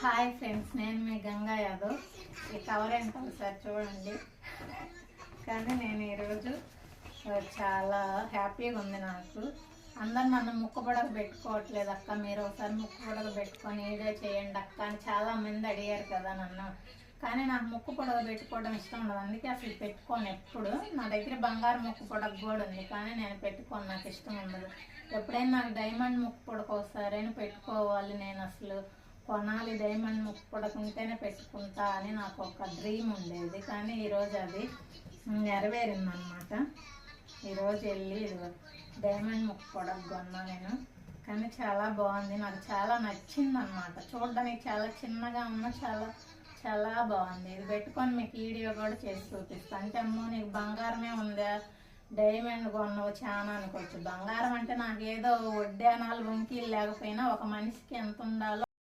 Hi friends, నేను మీ గంగా యాదవ్. ఈ cover ఏంటో ఒకసారి చూడండి. కానీ నేను ఈరోజు చాలా హ్యాపీగా ఉంది. నాకు అందరు నన్ను ముక్కు పొడగ పెట్టుకోవట్లేదు అక్క, మీరు ఒకసారి ముక్కు పొడగ పెట్టుకొని వీడియో చేయండి అక్క అని చాలా మంది అడిగారు కదా నన్ను. కానీ నాకు ముక్కు పొడగ పెట్టుకోవడం ఇష్టం ఉండదు, అందుకే అసలు పెట్టుకోను ఎప్పుడు. నా దగ్గర బంగారు ముక్కు పొడగ కూడా ఉంది, కానీ నేను పెట్టుకోను, నాకు ఇష్టం ఉండదు. ఎప్పుడైనా నాకు డైమండ్ ముక్కు పొడక వస్తారని పెట్టుకోవాలి, నేను అసలు కొనాలి, డైమండ్ ముక్కు పొడకుంటేనే పెట్టుకుంటా అని నాకు ఒక డ్రీమ్ ఉండేది. కానీ ఈరోజు అది నెరవేరిందనమాట. ఈరోజు వెళ్ళి డైమండ్ ముక్కు పొడక కొన్నా నేను. కానీ చాలా బాగుంది, నాకు చాలా నచ్చింది అనమాట. చూడడానికి చాలా చిన్నగా ఉన్నా చాలా చాలా బాగుంది. ఇది పెట్టుకొని మీకు వీడియో కూడా చేసి చూపిస్తాను. అంటే అమ్మో నీకు బంగారమే ఉందా, డైమండ్ కొన్నావు చాలా అనుకోవచ్చు. బంగారం అంటే నాకు ఏదో వడ్డానాలు వంకీలు లేకపోయినా ఒక మనిషికి ఎంత ఉండాలో